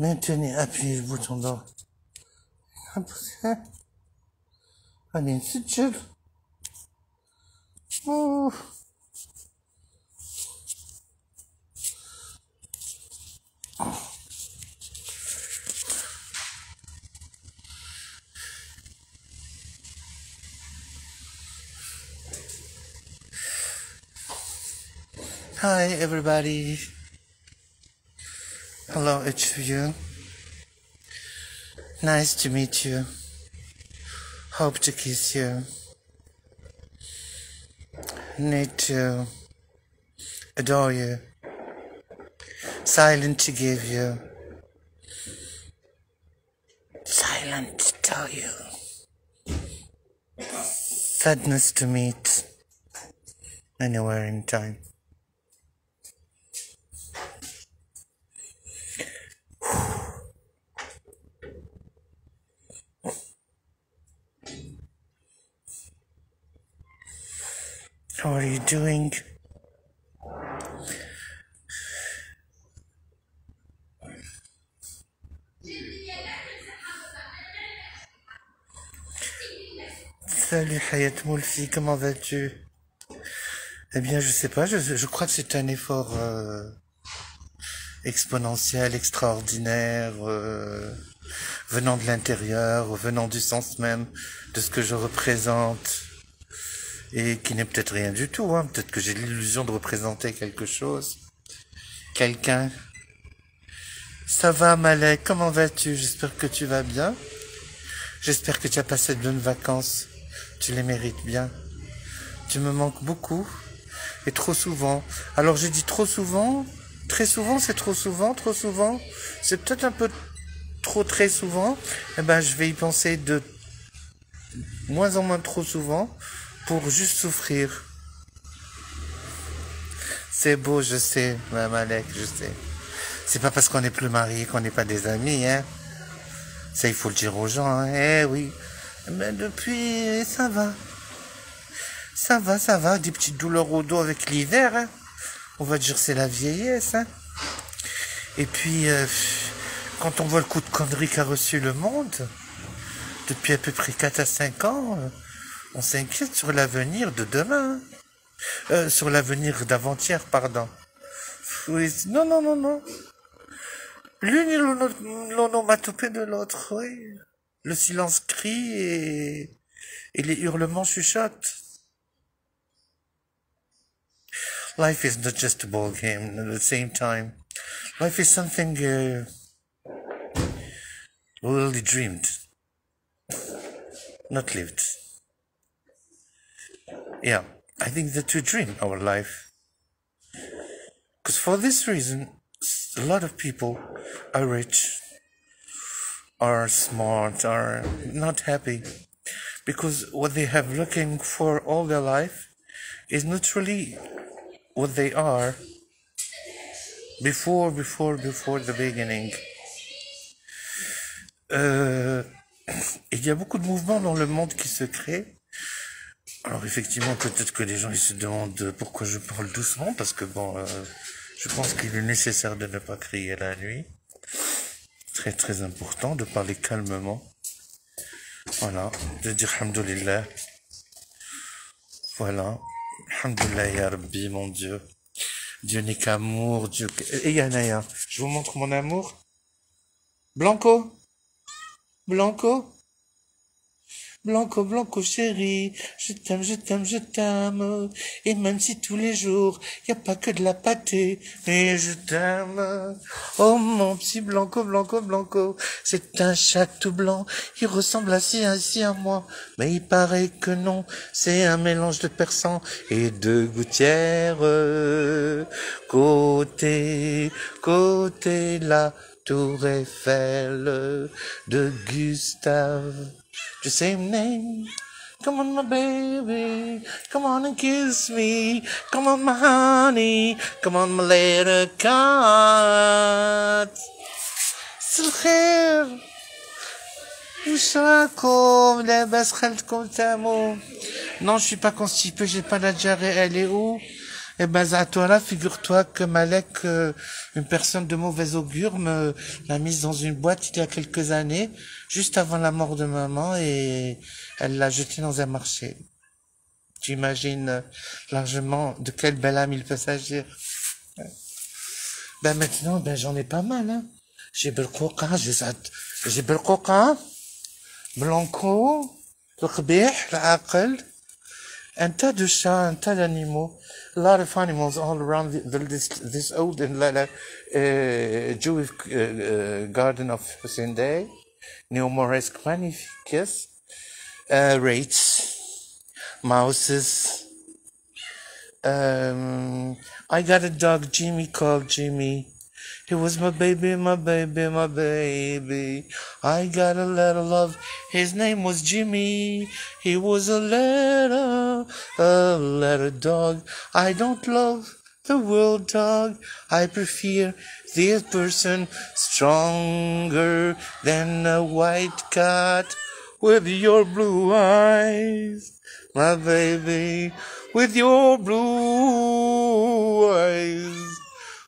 Maintenez, appuyez le bouton d'or. Allez, c'est chill. Oh. Hi everybody. Hello each of you. Nice to meet you. Hope to kiss you. Need to adore you. Silent to give you. Silent to tell you. Sadness to meet. Anywhere in time. How are you doing? Salut Hayat Moulfi, comment vas-tu? Eh bien, je sais pas, je crois que c'est un effort exponentiel, extraordinaire, venant de l'intérieur, venant du sens même de ce que je représente, et qui n'est peut-être rien du tout, hein. Peut-être que j'ai l'illusion de représenter quelque chose, quelqu'un. Ça va Malek, comment vas-tu? J'espère que tu vas bien. J'espère que tu as passé de bonnes vacances. Tu les mérites bien. Tu me manques beaucoup. Et trop souvent. Alors j'ai dit trop souvent. Très souvent, c'est trop souvent. Trop souvent, c'est peut-être un peu trop très souvent. Eh ben, je vais y penser de moins en moins trop souvent pour juste souffrir. C'est beau, je sais, Mme Alec, je sais. C'est pas parce qu'on n'est plus mariés qu'on n'est pas des amis, hein. Ça, il faut le dire aux gens, hein. Eh oui. Mais depuis, ça va. Ça va. Des petites douleurs au dos avec l'hiver, hein. On va dire c'est la vieillesse, hein. Et puis, quand on voit le coup de connerie qu'a reçu le monde, depuis à peu près 4 à 5 ans, on s'inquiète sur l'avenir de demain. Sur l'avenir d'avant-hier, pardon. Oui, non. L'une est l'onomatopée de l'autre, oui. Le silence crie et les hurlements chuchotent. Life is not just a ball game at the same time. Life is something really dreamed, not lived. Yeah, I think that we dream our life. Because for this reason, a lot of people are rich, are smart, are not happy. Because what they have looking for all their life is not really what they are before the beginning. Il y a beaucoup de mouvements dans le monde qui se créent. Alors effectivement, peut-être que les gens ils se demandent pourquoi je parle doucement, parce que bon, je pense qu'il est nécessaire de ne pas crier la nuit. Très très important de parler calmement. Voilà, de dire Alhamdulillah. Voilà, Alhamdulillah ya Rabbi, mon Dieu. Dieu n'est qu'amour, Dieu... Et Yanaya, je vous montre mon amour. Blanco, chérie, je t'aime. Et même si tous les jours, y a pas que de la pâtée, mais je t'aime. Oh mon petit Blanco, c'est un chat tout blanc, il ressemble ainsi à moi. Mais il paraît que non, c'est un mélange de persan et de gouttière. Côté la Tour Eiffel de Gustave. The same name. Come on, my baby. Come on and kiss me. Come on, my honey. Come on, my little cat. الخير وش راكم لاباس خالتكم تامو. Non, je suis pas constipé, j'ai pas la diarrhée. Elle est où? Eh ben, Zatoura, figure-toi que Malek, une personne de mauvais augure, me l'a mise dans une boîte il y a quelques années, juste avant la mort de maman, et elle l'a jetée dans un marché. Tu imagines largement de quelle belle âme il peut s'agir. Ben maintenant, ben j'en ai pas mal, hein. J'ai Belcoca, j'ai Belcoca, Blanco, القبيح, العاقل, un tas de chats, un tas d'animaux, a lot of animals all around this old and Jewish garden of Hussein Day, Neo-Moresque Magnificus, rates, mouses. I got a dog, Jimmy, called Jimmy. He was my baby, my baby, my baby. I got a little love. His name was Jimmy. He was a little dog. I don't love the world dog. I prefer this person stronger than a white cat with your blue eyes, my baby, with your blue eyes.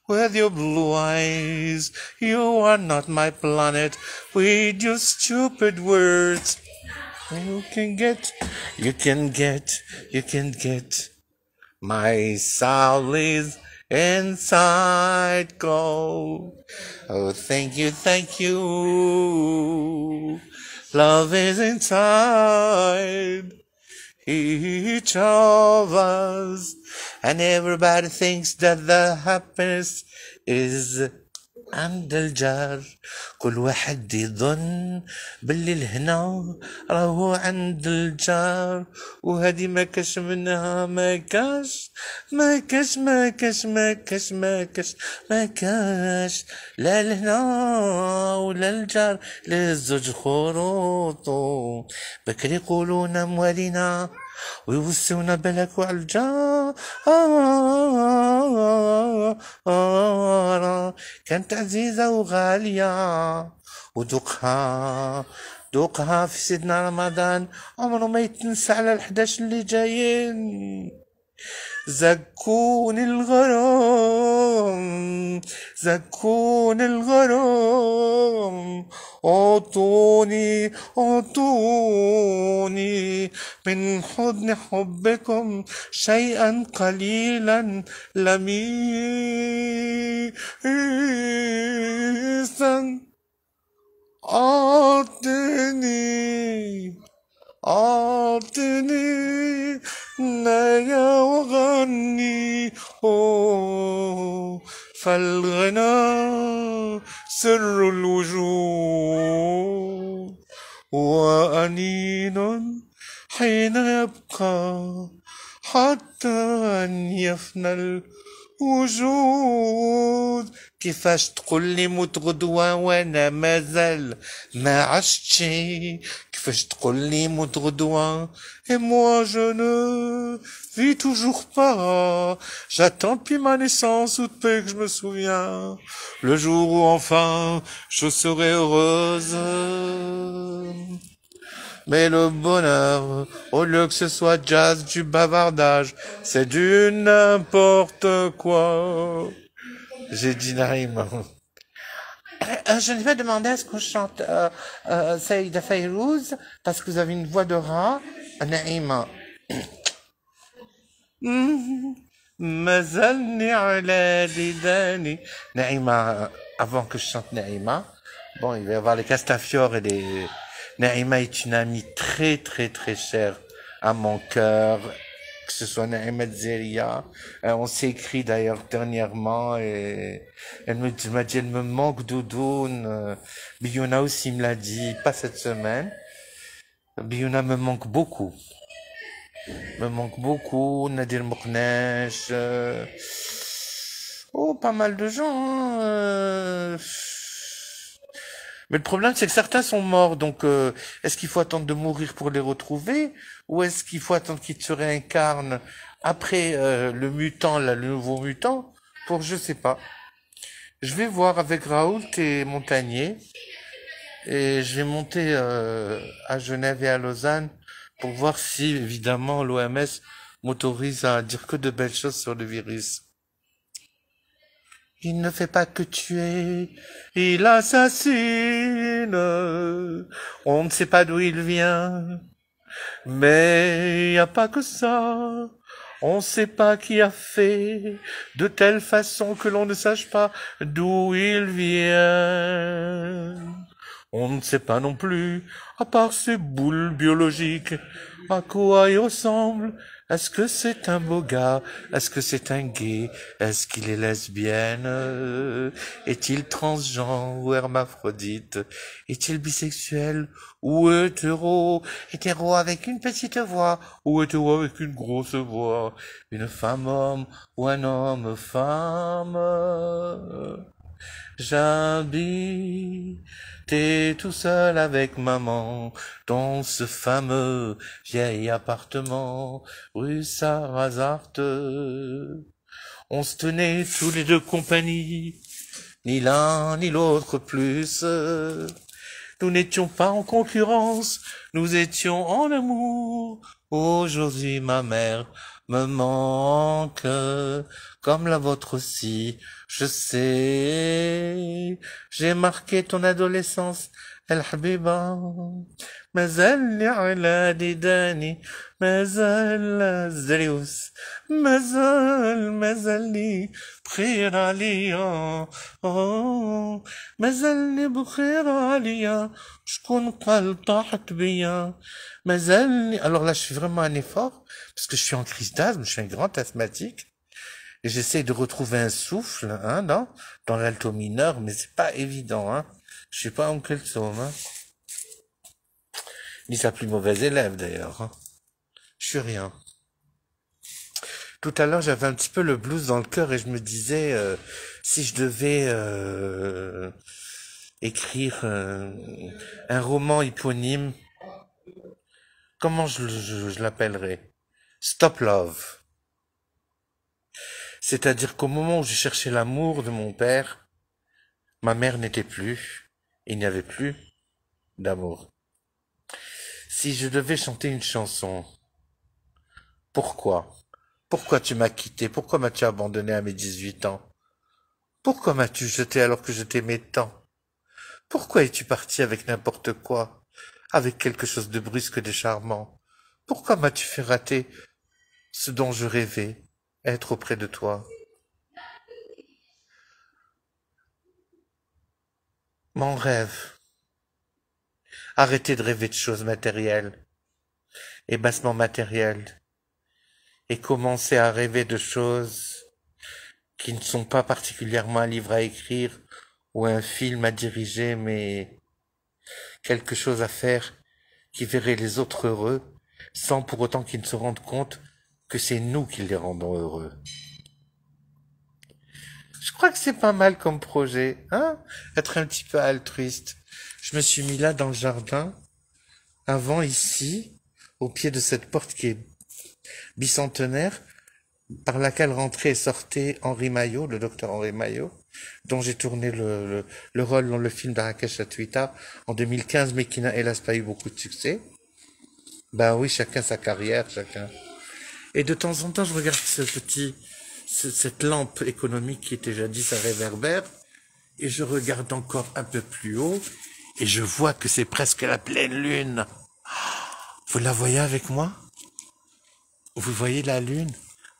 With your blue eyes, you are not my planet. With your stupid words, you can get my soul is inside gold. Oh, thank you. Love is inside each of us, and everybody thinks that the happiness is عند الجار. كل واحد يظن باللي الهنا راهو عند الجار، وهذه ما كاش منها، ما كاش لا الهنا ولا الجار، للزوج خروطو بكري يقولون موالينا ويوسونا بالك وعلى الجار. كانت عزيزة وغالية، ودوقها في سيدنا رمضان عمره ما يتنسى على ال11 اللي جايين. زكون الغرام، أعطوني من حضن حبكم شيئا قليلا لميسا. أعطني نايا وغني، فالغنى سر الوجود، وأنين حين يبقى حتى أن يفنى الوجود. كيفاش تقول لي موت غدوة وانا مازال ما عشتش؟ كيفاش تقول لي موت غدوة؟ Et moi je ne vis toujours pas. J'attends depuis ma naissance ou depuis que je me souviens le jour où enfin je serai heureuse. Mais le bonheur, au lieu que ce soit jazz, du bavardage, c'est du n'importe quoi. J'ai dit Naïm. Je n'ai pas demandé à ce qu'on chante Saïda Fayrouz, parce que vous avez une voix de rat. Naïma. Mazalni ala lidani. Naïma, avant que je chante Naïma, bon, il va y avoir les Castafiore et les... Naïma est une amie très très très chère à mon cœur, que ce soit Naïma Zeria. On s'est écrit d'ailleurs dernièrement et elle m'a dit elle me manque doudoune. Biouna aussi me l'a dit, pas cette semaine. Biouna me manque beaucoup. Nadir Mouknesh, pas mal de gens, hein. Mais le problème, c'est que certains sont morts, donc est-ce qu'il faut attendre de mourir pour les retrouver, ou est-ce qu'il faut attendre qu'ils se réincarnent après le mutant, là, le nouveau mutant, pour je sais pas. Je vais voir avec Raoult et Montagnier, et je vais monter à Genève et à Lausanne pour voir si, évidemment, l'OMS m'autorise à dire que de belles choses sur le virus. Il ne fait pas que tuer, il assassine. On ne sait pas d'où il vient, mais il n'y a pas que ça. On ne sait pas qui a fait de telle façon que l'on ne sache pas d'où il vient. On ne sait pas non plus, à part ces boules biologiques, à quoi il ressemble. Est-ce que c'est un beau gars? Est-ce que c'est un gay? Est-ce qu'il est lesbienne? Est-il transgenre ou hermaphrodite? Est-il bisexuel ou hétéro? Hétéro avec une petite voix ou hétéro avec une grosse voix? Une femme homme ou un homme femme? J'habitais tout seul avec maman dans ce fameux vieil appartement rue Sarrazarte. On se tenait tous les deux compagnie, ni l'un ni l'autre plus. Nous n'étions pas en concurrence, nous étions en amour. Aujourd'hui ma mère me manque, comme la vôtre aussi, je sais. J'ai marqué ton adolescence, El Habiba. مازال على ديداني مازال زريوس مازالني بخير عليا مازالني بخير عليا شكون قال طاحت بيا مازالني. Alors là je fais vraiment un effort parce que je suis en crise d'asthme, je suis un grand asthmatique et j'essaie de retrouver un souffle hein, dans l'alto mineur, mais c'est pas évident hein. Je suis pas Oncle Tom hein. Ni sa plus mauvaise élève d'ailleurs. Hein. Je suis rien. Tout à l'heure, j'avais un petit peu le blues dans le cœur et je me disais, si je devais écrire un roman éponyme, comment je l'appellerais? Stop Love. C'est-à-dire qu'au moment où je cherchais l'amour de mon père, ma mère n'était plus, il n'y avait plus d'amour. Si je devais chanter une chanson, pourquoi? Pourquoi tu m'as quitté? Pourquoi m'as-tu abandonné à mes 18 ans? Pourquoi m'as-tu jeté alors que je t'aimais tant? Pourquoi es-tu parti avec n'importe quoi? Avec quelque chose de brusque et de charmant? Pourquoi m'as-tu fait rater ce dont je rêvais, être auprès de toi? Mon rêve. Arrêtez de rêver de choses matérielles et bassement matérielles et commencez à rêver de choses qui ne sont pas particulièrement un livre à écrire ou un film à diriger, mais quelque chose à faire qui verrait les autres heureux, sans pour autant qu'ils ne se rendent compte que c'est nous qui les rendons heureux. Je crois que c'est pas mal comme projet, hein? Être un petit peu altruiste. Je me suis mis là dans le jardin, avant ici, au pied de cette porte qui est bicentenaire, par laquelle rentrait et sortait Henri Maillot, le docteur Henri Maillot, dont j'ai tourné le rôle dans le film d'Arakesh Atwita en 2015, mais qui n'a hélas pas eu beaucoup de succès. Ben oui, chacun sa carrière, chacun. Et de temps en temps, je regarde cette lampe économique qui était jadis un réverbère, et je regarde encore un peu plus haut, et je vois que c'est presque la pleine lune. Vous la voyez avec moi? Vous voyez la lune?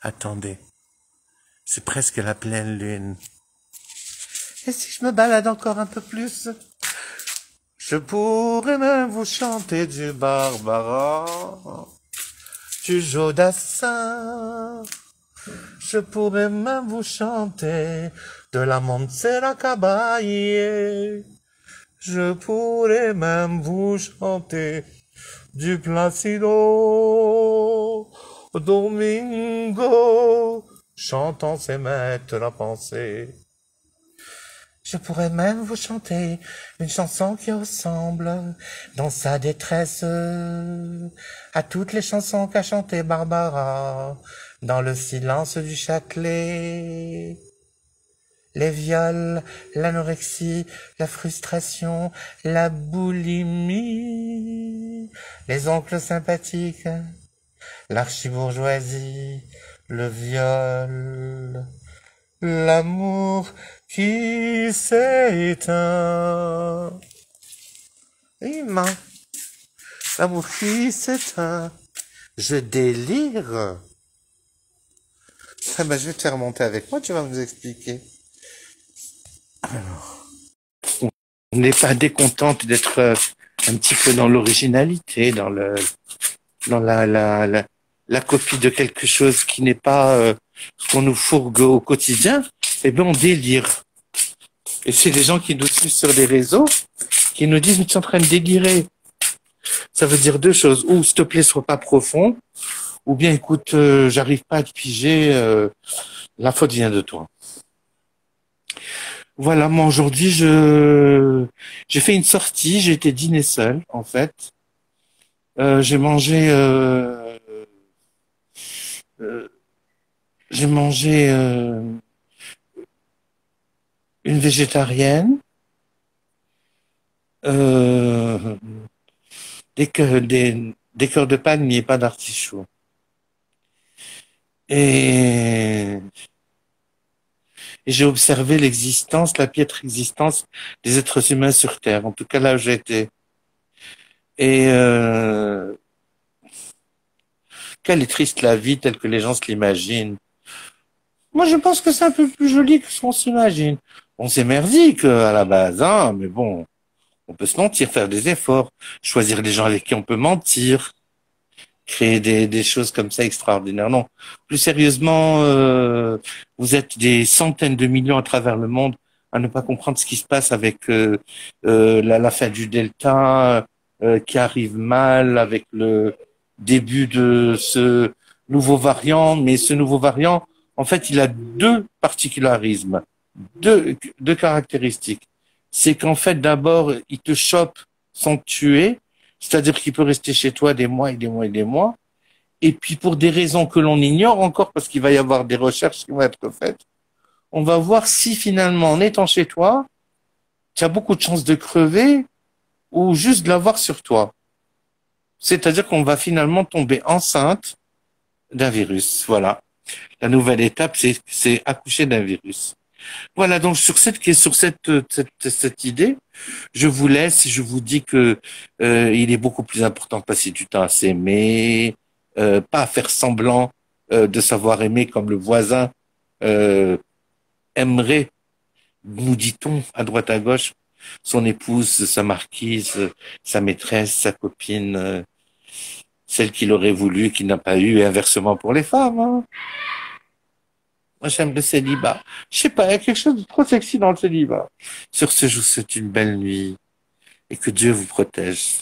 Attendez. C'est presque la pleine lune. Et si je me balade encore un peu plus? Je pourrais même vous chanter du Barbara, du Jodassin. Je pourrais même vous chanter de la Montserrat Caballé. Je pourrais même vous chanter du Placido Domingo, chantant ses maîtres la pensée. Je pourrais même vous chanter une chanson qui ressemble, dans sa détresse, à toutes les chansons qu'a chantées Barbara, dans le silence du Châtelet. Les viols, l'anorexie, la frustration, la boulimie, les oncles sympathiques, l'archibourgeoisie, le viol, l'amour qui s'éteint. Humain, l'amour qui s'éteint. Je délire. Ah ben, je vais te faire monter avec moi, tu vas nous expliquer. On n'est pas décontente d'être un petit peu dans l'originalité, dans la copie de quelque chose qui n'est pas ce qu'on nous fourgue au quotidien. Eh bien, on délire. Et c'est les gens qui nous suivent sur les réseaux qui nous disent, mais tu es en train de délirer. Ça veut dire deux choses. Ou, s'il te plaît, sois pas profond. Ou bien, écoute, j'arrive pas à te piger, la faute vient de toi. Voilà, moi aujourd'hui, j'ai fait une sortie, j'ai été dîner seul, en fait. J'ai mangé, euh, j'ai mangé une végétarienne, euh, des cœurs de panne, mais pas d'artichaut. Et, et j'ai observé l'existence, la piètre existence des êtres humains sur Terre. En tout cas, là où j'étais. Et quelle est triste la vie telle que les gens se l'imaginent. Moi, je pense que c'est un peu plus joli que ce qu'on s'imagine. On c'est merdique à la base, hein, mais bon, on peut se mentir, faire des efforts, choisir les gens avec qui on peut mentir, créer des choses comme ça extraordinaires. Non, plus sérieusement, vous êtes des centaines de millions à travers le monde à ne pas comprendre ce qui se passe avec la fin du Delta qui arrive mal, avec le début de ce nouveau variant. Mais ce nouveau variant, en fait, il a deux particularismes, deux caractéristiques. C'est qu'en fait, d'abord, il te chope sans te tuer, c'est-à-dire qu'il peut rester chez toi des mois et des mois et des mois. Et puis pour des raisons que l'on ignore encore, parce qu'il va y avoir des recherches qui vont être faites, on va voir si finalement, en étant chez toi, tu as beaucoup de chances de crever ou juste de l'avoir sur toi. C'est-à-dire qu'on va finalement tomber enceinte d'un virus. Voilà. La nouvelle étape, c'est accoucher d'un virus. Voilà, donc sur cette idée, je vous laisse et je vous dis que il est beaucoup plus important de passer du temps à s'aimer, pas à faire semblant de savoir aimer comme le voisin euh, aimerait, nous dit-on, à droite à gauche, son épouse, sa marquise, sa maîtresse, sa copine, celle qu'il aurait voulu, qu'il n'a pas eu, et inversement pour les femmes. Hein. Moi, j'aime le célibat. Je sais pas, il y a quelque chose de trop sexy dans le célibat. Sur ce, je vous souhaite une belle nuit et que Dieu vous protège.